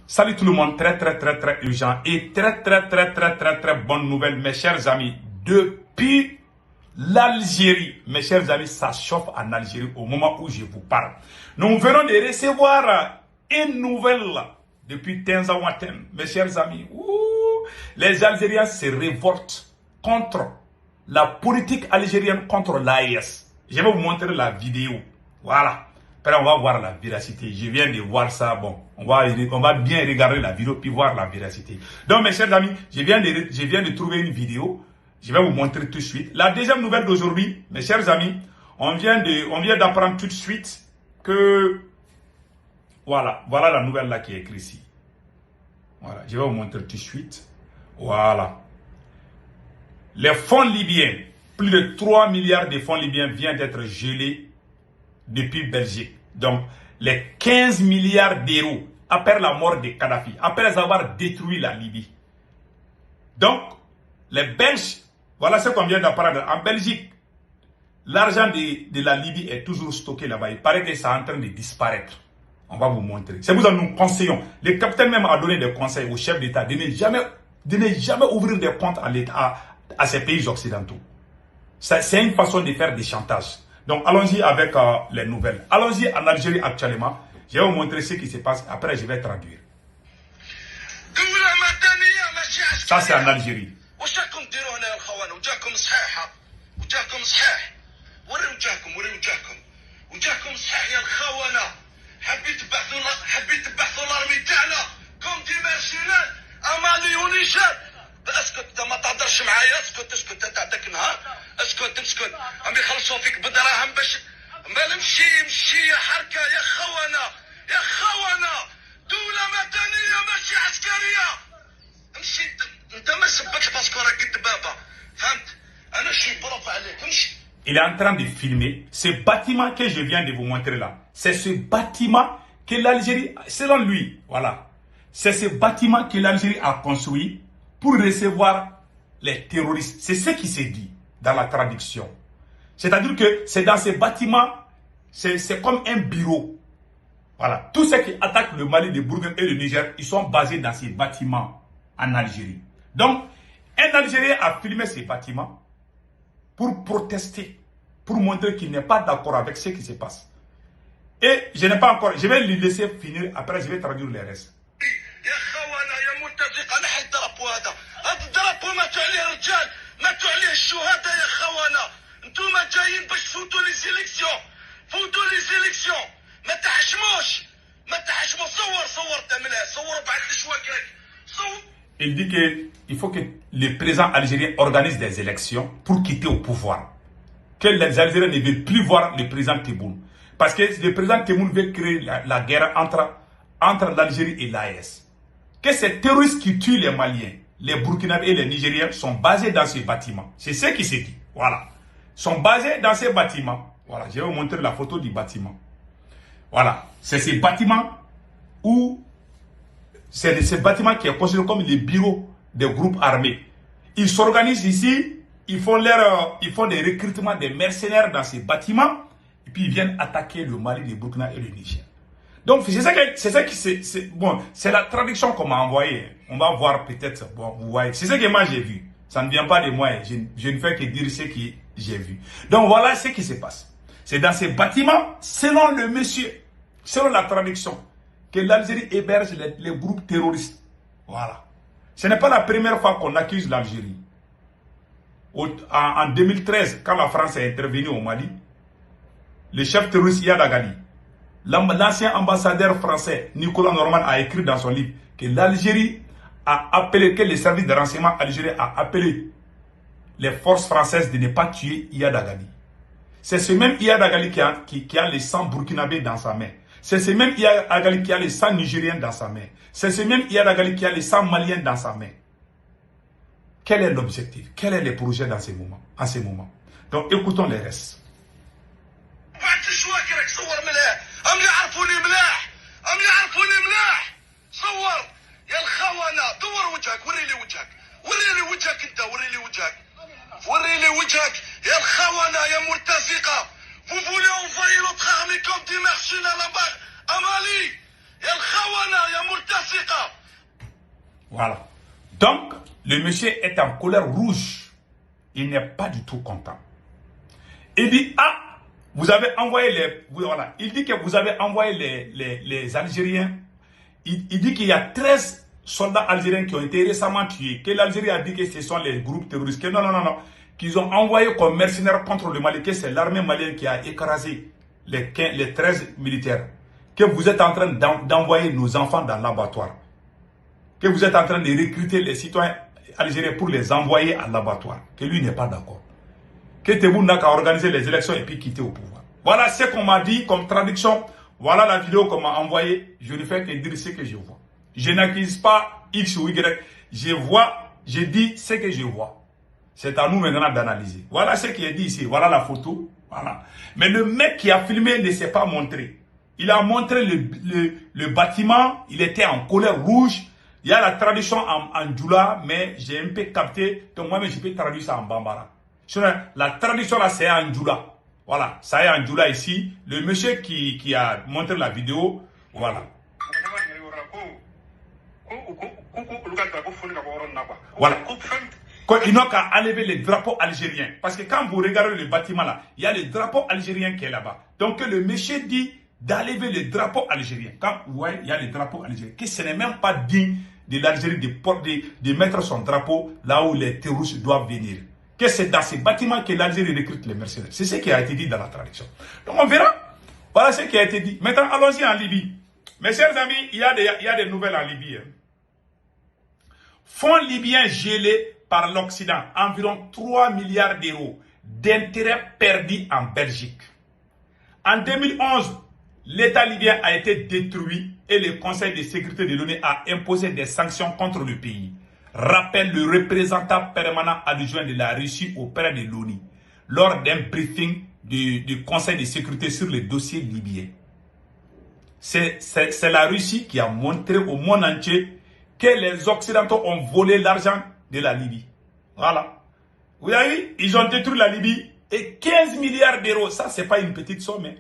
Salut tout le monde, très urgent et très bonne nouvelle mes chers amis. Depuis l'Algérie, mes chers amis, ça chauffe en Algérie au moment où je vous parle. Nous venons de recevoir une nouvelle depuis Tenzawaten, mes chers amis. Les Algériens se révoltent contre la politique algérienne, contre l'AES. Je vais vous montrer la vidéo. Voilà. Après, on va voir la véracité. Je viens de voir ça. Bon, on va bien regarder la vidéo puis voir la véracité. Donc, mes chers amis, je viens de trouver une vidéo. Je vais vous montrer tout de suite. La deuxième nouvelle d'aujourd'hui, mes chers amis, on vient d'apprendre tout de suite que voilà la nouvelle là qui est écrite ici. Voilà, je vais vous montrer tout de suite. Voilà. Les fonds libyens, plus de 3 milliards de fonds libyens viennent d'être gelés depuis Belgique. Donc, les 15 milliards d'euros après la mort de Kadhafi, après avoir détruit la Libye. Donc, les Belges, voilà ce qu'on vient d'apprendre. En Belgique, l'argent de la Libye est toujours stocké là-bas. Il paraît que c'est en train de disparaître. On va vous montrer. C'est pour ça que nous conseillons. Le capitaine même a donné des conseils au chef d'État de ne jamais ouvrir des comptes à ces pays occidentaux. C'est une façon de faire des chantages. Donc, allons-y avec les nouvelles. Allons-y en Algérie actuellement. Je vais vous montrer ce qui se passe. Après, je vais traduire. Ça, c'est en Algérie. اسكت ما تهضرش معايا اسكت انت عندك نهار اسكت عم يخلصوا فيك بدراهم باش ما مشي يا حركه يا خونه دوله مدنيه ماشي عسكريه امشي انت ما سبكش باسكو راك قد بابا فهمت انا شي بروف عليك امشي. Il est en train de filmer ce bâtiment que je viens de vous montrer là. C'est ce bâtiment que l'Algérie, selon lui, voilà, c'est ce bâtiment que l'Algérie a construit pour recevoir les terroristes. C'est ce qui s'est dit dans la traduction. C'est-à-dire que c'est dans ces bâtiments, c'est comme un bureau. Voilà. Tous ceux qui attaquent le Mali, le Burkina et le Niger, ils sont basés dans ces bâtiments en Algérie. Donc, un Algérien a filmé ces bâtiments pour protester, pour montrer qu'il n'est pas d'accord avec ce qui se passe. Et je n'ai pas encore, je vais lui laisser finir, après je vais traduire les restes. ماتوا عليه رجال ماتوا عليه الشهداء يا خوانا انتوما جايين باش تفوتوا لي زيليكسيون ما تحشموش صور تعملها صور بعد الشواكرك صور. Il dit qu'il faut que le président algérien organise des élections pour quitter au pouvoir. Que les Algériens ne veulent plus voir le président Tebboune. Parce que le président Tebboune veut créer la guerre entre l'Algérie et l'AES. Que ces terroristes qui tuent les Maliens, les Burkinabés et les Nigériens sont basés dans ces bâtiments. C'est ce qui s'est dit. Voilà. Ils sont basés dans ces bâtiments. Voilà. Je vais vous montrer la photo du bâtiment. Voilà. C'est ces bâtiments où c'est ce bâtiment qui est considéré comme les bureaux des groupes armés. Ils s'organisent ici. Ils font des recrutements des mercenaires dans ces bâtiments. Et puis ils viennent attaquer le Mali, le Burkina et le Niger. Donc, c'est la traduction qu'on m'a envoyée. On va voir peut-être, bon, vous voyez. C'est ce que moi j'ai vu. Ça ne vient pas de moi. Je ne fais que dire ce que j'ai vu. Donc, voilà ce qui se passe. C'est dans ces bâtiments, selon le monsieur, selon la traduction, que l'Algérie héberge les groupes terroristes. Voilà. Ce n'est pas la première fois qu'on accuse l'Algérie. En 2013, quand la France est intervenue au Mali, le chef terroriste Iyad Agali, l'ancien ambassadeur français Nicolas Norman a écrit dans son livre que l'Algérie a appelé, que le service de renseignement algérien a appelé les forces françaises de ne pas tuer Iyad Agali. C'est ce même Iyad Agali qui a les 100 burkinabés dans sa main. C'est ce même Iyad Agali qui a les 100 nigériens dans sa main. C'est ce même Iyad Agali qui a les 100 maliens dans sa main. Quel est l'objectif? Quel est le projet en ce moment? Donc écoutons les restes. هم يعرفوني ملاح صور يا الخونة دور وجهك وري لي وجهك انت وري لي وجهك يا الخونة يا مرتزقة vous voulez envahir notre armée comme des mercenaires là-bas à Mali يا الخونة يا مرتزقة Voilà. Donc, le monsieur est en colère rouge. Il n'est pas du tout content. Il dit, ah, vous avez envoyé voilà. Il dit que vous avez envoyé les Algériens. Il dit qu'il y a 13 soldats algériens qui ont été récemment tués. Que l'Algérie a dit que ce sont les groupes terroristes. Que non. Qu'ils ont envoyé comme mercenaires contre le Mali. Que c'est l'armée malienne qui a écrasé les 13 militaires. Que vous êtes en train d'envoyer nos enfants dans l'abattoir. Que vous êtes en train de recruter les citoyens algériens pour les envoyer à l'abattoir. Que lui n'est pas d'accord. Que Tebboune n'a qu'à organiser les élections et puis quitter au pouvoir. Voilà ce qu'on m'a dit comme traduction. Voilà la vidéo qu'on m'a envoyée. Je ne fais que dire ce que je vois. Je n'accuse pas X ou Y. Je dis ce que je vois. C'est à nous maintenant d'analyser. Voilà ce qui est dit ici. Voilà la photo. Voilà. Mais le mec qui a filmé ne s'est pas montré. Il a montré le bâtiment. Il était en colère rouge. Il y a la traduction en Djoula, mais j'ai un peu capté. Donc moi-même, je peux traduire ça en Bambara. La traduction là, c'est en Djoula. Voilà, ça est en Djoula ici. Le monsieur qui a montré la vidéo, voilà. Voilà. Il n'a qu'à enlever les drapeaux algériens. Parce que quand vous regardez le bâtiment là, il y a le drapeau algérien qui est là-bas. Donc le monsieur dit d'enlever le drapeau algérien. Quand vous voyez, il y a le drapeau algérien. Que ce n'est même pas digne de l'Algérie de mettre son drapeau là où les terroristes doivent venir. Que c'est dans ces bâtiments que l'Algérie recrute les mercenaires. C'est ce qui a été dit dans la traduction. Donc on verra. Voilà ce qui a été dit. Maintenant, allons-y en Libye. Mes chers amis, il y a des nouvelles en Libye. Fonds libyens gelés par l'Occident. Environ 3 milliards d'euros d'intérêts perdus en Belgique. En 2011, l'État libyen a été détruit et le Conseil de sécurité de l'ONU a imposé des sanctions contre le pays. Rappelle le représentant permanent adjoint de la Russie auprès de l'ONU lors d'un briefing du Conseil de sécurité sur le dossier libyen. C'est la Russie qui a montré au monde entier que les Occidentaux ont volé l'argent de la Libye. Voilà. Vous avez vu, ils ont détruit la Libye et 15 milliards d'euros. Ça, c'est pas une petite somme. Hein.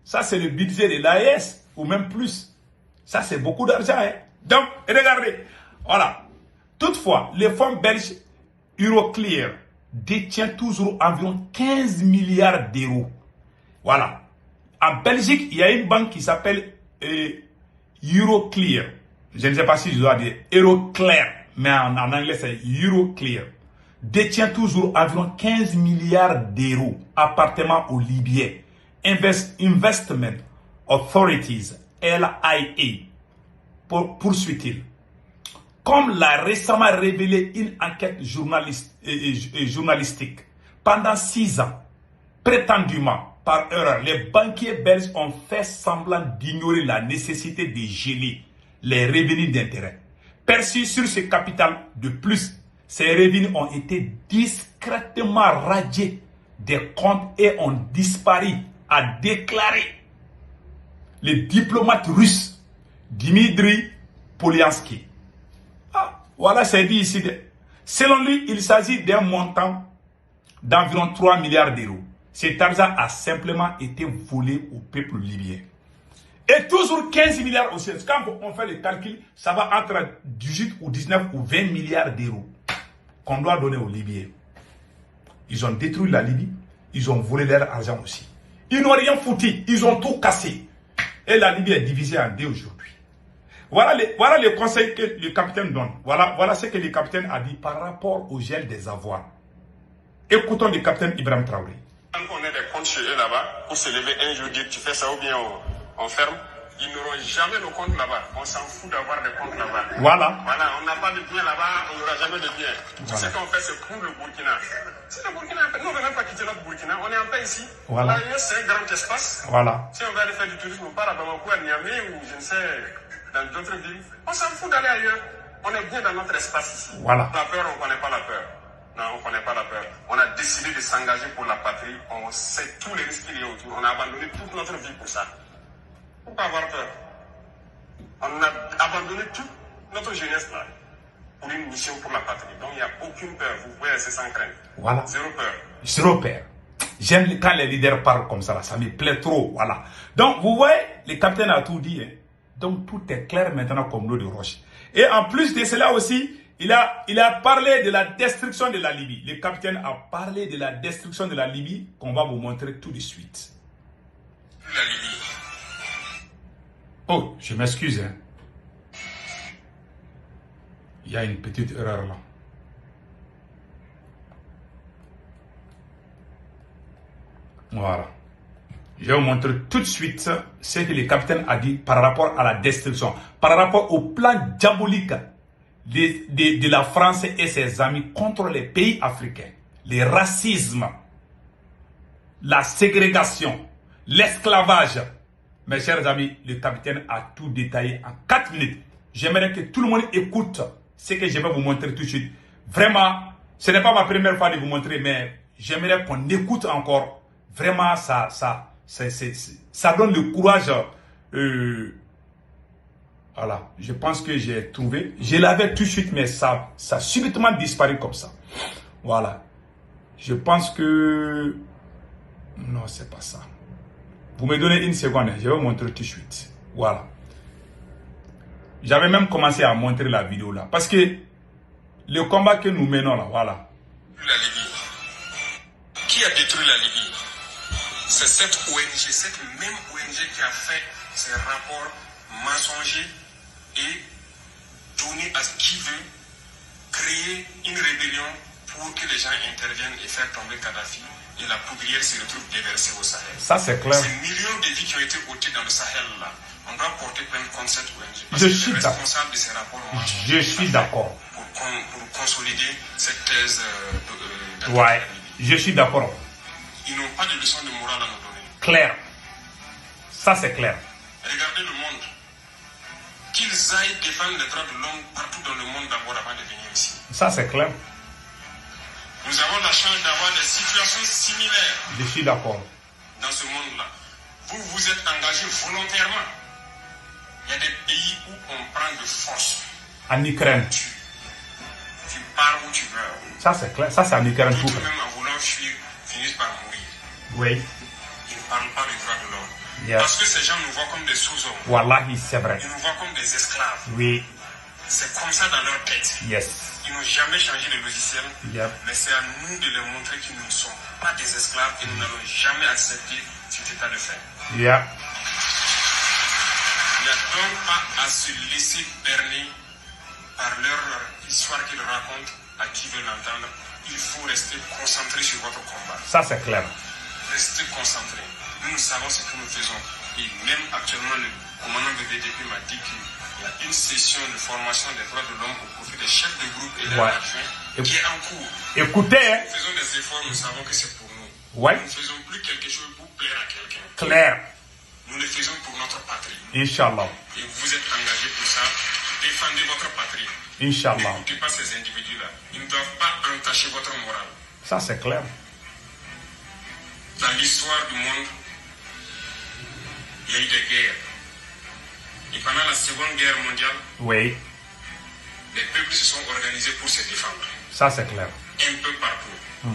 Ça, c'est le budget de l'AES ou même plus. Ça, c'est beaucoup d'argent. Hein. Donc, regardez. Voilà. Toutefois, le fonds belge Euroclear détient toujours environ 15 milliards d'euros. Voilà. En Belgique, il y a une banque qui s'appelle Euroclear. Je ne sais pas si je dois dire Euroclear, mais en anglais, c'est Euroclear. Détient toujours environ 15 milliards d'euros appartenant aux Libyens. Investment Authorities, LIA, poursuit-il. Comme l'a récemment révélé une enquête journalistique, pendant 6 ans, prétendument par erreur, les banquiers belges ont fait semblant d'ignorer la nécessité de geler les revenus d'intérêt. Perçus sur ce capital de plus, ces revenus ont été discrètement radiés des comptes et ont disparu, a déclaré le diplomate russe Dmitry Polyansky. Voilà, c'est dit ici. Selon lui, il s'agit d'un montant d'environ 3 milliards d'euros. Cet argent a simplement été volé au peuple libyen. Et toujours 15 milliards aussi. Quand on fait le calcul, ça va entre 18 ou 19 ou 20 milliards d'euros qu'on doit donner aux Libyens. Ils ont détruit la Libye, ils ont volé leur argent aussi. Ils n'ont rien foutu, ils ont tout cassé. Et la Libye est divisée en deux aujourd'hui. Voilà le conseil que le capitaine donne. Voilà ce que le capitaine a dit par rapport au gel des avoirs. Écoutons le capitaine Ibrahim Traoré. Quand on est des comptes chez eux là-bas, pour se lever un jour, dire tu fais ça ou bien on ferme, ils n'auront jamais nos comptes là-bas. On s'en fout d'avoir des comptes là-bas. Voilà, on n'a pas de biens là-bas, on n'aura jamais de biens. Tout ce qu'on fait, c'est pour le Burkina. C'est le Burkina. Nous, on ne veut même pas quitter notre Burkina. On est en paix ici. Voilà. Là, c'est un grand espace. Voilà. Si on veut aller faire du tourisme, on part à Bamako, à Niamey ou je ne sais, dans d'autres villes. On s'en fout d'aller ailleurs. On est bien dans notre espace ici. Voilà. La peur, on ne connaît pas la peur. Non, on ne connaît pas la peur. On a décidé de s'engager pour la patrie. On sait tous les risques qu'il y a autour. On a abandonné toute notre vie pour ça. Pourquoi avoir peur? On a abandonné toute notre jeunesse là pour une mission pour la patrie. Donc il n'y a aucune peur. Vous pouvez rester sans crainte. Voilà. Zéro peur. Zéro peur. J'aime quand les leaders parlent comme ça, là, ça me plaît trop. Voilà. Donc vous voyez, le capitaine a tout dit. Hein. Donc tout est clair maintenant comme l'eau de roche. Et en plus de cela aussi, il a parlé de la destruction de la Libye. Le capitaine a parlé de la destruction de la Libye qu'on va vous montrer tout de suite. La Libye. Oh, je m'excuse. Hein. Il y a une petite erreur là. Voilà. Je vais vous montrer tout de suite ce que le capitaine a dit par rapport à la destruction, par rapport au plan diabolique de la France et ses amis contre les pays africains. Le racisme, la ségrégation, l'esclavage. Mes chers amis, le capitaine a tout détaillé en 4 minutes. J'aimerais que tout le monde écoute ce que je vais vous montrer tout de suite. Vraiment, ce n'est pas ma première fois de vous montrer, mais j'aimerais qu'on écoute encore. Vraiment, ça donne le courage. Voilà, je pense que j'ai trouvé. Je l'avais tout de suite, mais ça a subitement disparu comme ça. Voilà. Je pense que... Non, c'est pas ça. Vous me donnez une seconde, je vais vous montrer tout de suite. Voilà. J'avais même commencé à montrer la vidéo là. Parce que le combat que nous menons là, voilà. La Libye. Qui a détruit la Libye? C'est cette ONG, cette même ONG qui a fait ces rapports mensongers et donné à ce qui veut créer une rébellion pour que les gens interviennent et faire tomber Kadhafi et la poudrière se retrouve déversée au Sahel. Ça c'est clair. Ces millions de vies qui ont été ôtées dans le Sahel là, on doit porter plainte contre cette ONG. Parce Je que suis c'est responsable de ces rapports mensongers. Je suis d'accord. Pour consolider cette thèse Ouais, je suis d'accord. Ils n'ont pas de leçon de morale à nous donner. Clair. Ça c'est clair. Regardez le monde. Qu'ils aillent défendre les droits de l'homme partout dans le monde d'abord avant de venir ici. Ça c'est clair. Nous avons la chance d'avoir des situations similaires Je suis d'accord. dans ce monde-là. Vous vous êtes engagés volontairement. Il y a des pays où on prend de force. En Ukraine. Tu pars où tu veux. Ça c'est clair. Ça c'est en Ukraine tout. D'autres même en voulant fuir finissent par mourir. Oui. Ils ne parlent pas des droits de l'homme. Yes. Parce que ces gens nous voient comme des sous-hommes. Wallahi, c'est vrai. Ils nous voient comme des esclaves. Oui. C'est comme ça dans leur tête. Yes. Ils n'ont jamais changé le logiciel. Yep. Mais c'est à nous de leur montrer qu'ils ne sont pas des esclaves et nous n'allons jamais accepter cet état de fait. Yeah. Il n'y a donc pas à se laisser berner par leur histoire qu'ils racontent à qui veut l'entendre. Il faut rester concentré sur votre combat. Ça c'est clair. Restez concentré. Nous savons ce que nous faisons. Et même actuellement, le commandant de BDP m'a dit qu'il y a une session de formation des droits de l'homme au profit des chefs de groupe et des adjoints qui est en cours. Écoutez, hein. Nous faisons des efforts, nous savons que c'est pour nous. Ouais. Nous ne faisons plus quelque chose pour plaire à quelqu'un. Clair. Nous le faisons pour notre patrie. Inch'Allah. Et vous êtes engagés pour ça. Défendez votre patrie. Inch'Allah. N'écoutez pas ces individus-là. Ils ne doivent pas entacher votre morale. Ça c'est clair. Dans l'histoire du monde, il y a eu des guerres. Et pendant la Seconde Guerre mondiale, Oui. les peuples se sont organisés pour se défendre. Ça c'est clair. Un peu partout.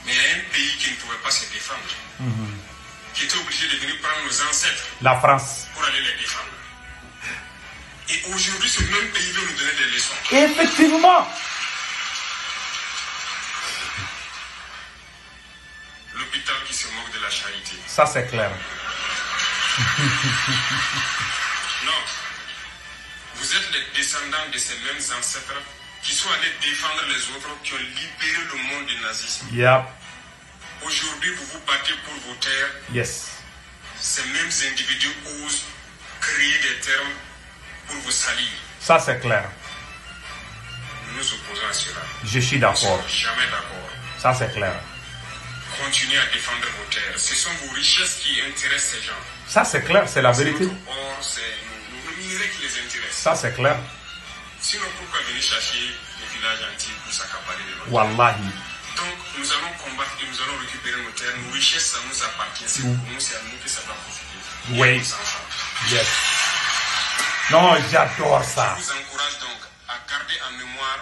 Mais il y a un pays qui ne pouvait pas se défendre. Qui était obligé de venir prendre nos ancêtres La France. pour aller les défendre. Et aujourd'hui, ce même pays veut nous donner des leçons. Effectivement. L'hôpital qui se moque de la charité. Ça c'est clair. Non. Vous êtes les descendants de ces mêmes ancêtres qui sont allés défendre les autres, qui ont libéré le monde du nazisme. Yep. Aujourd'hui, vous vous battez pour vos terres. Yes. Ces mêmes individus osent créer des termes pour vous salir. Ça c'est clair. Nous nous opposons à cela. Je suis Nous ne d'accord. sommes jamais d'accord. Ça c'est clair. Continuez à défendre vos terres. Ce sont vos richesses qui intéressent ces gens. Ça c'est clair, c'est la C'est vérité. notre or, c'est nos minerais qui les intéressent. Ça c'est clair. Sinon, pourquoi venir chercher des villages entiers pour s'accaparer de l'eau? Wallahi. Donc, nous allons combattre et nous allons récupérer nos terres. Nos richesses, ça nous appartient. C'est pour nous, c'est à nous que ça doit profiter. Oui. Et à nos enfants. Yes. Non, j'adore ça. Je vous encourage donc à garder en mémoire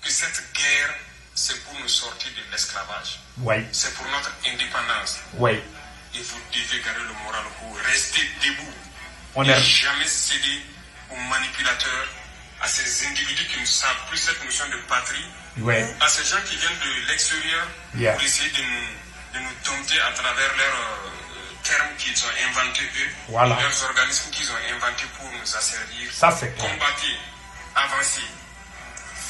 que cette guerre, c'est pour nous sortir de l'esclavage. Oui. C'est pour notre indépendance. Oui. Et vous devez garder le moral haut. Restez debout. On et est... jamais céder aux manipulateurs, à ces individus qui ne savent plus cette notion de patrie, Ouais. à ces gens qui viennent de l'extérieur Yeah. pour essayer de nous dompter à travers leurs termes qu'ils ont inventés eux, Voilà. leurs organismes qu'ils ont inventés pour nous asservir. Ça, c'est clair. Combattez, avancez,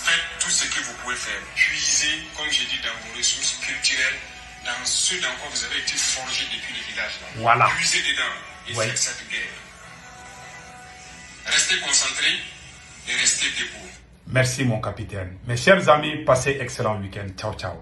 faites tout ce que vous pouvez faire. Puisez, comme j'ai dit, dans vos ressources culturelles, dans ce dans quoi vous avez été forgé depuis le village. Voilà. Puisez dedans et Ouais. faites cette guerre. Restez concentrés et restez debout. Merci mon capitaine. Mes chers amis, passez excellent week-end. Ciao, ciao.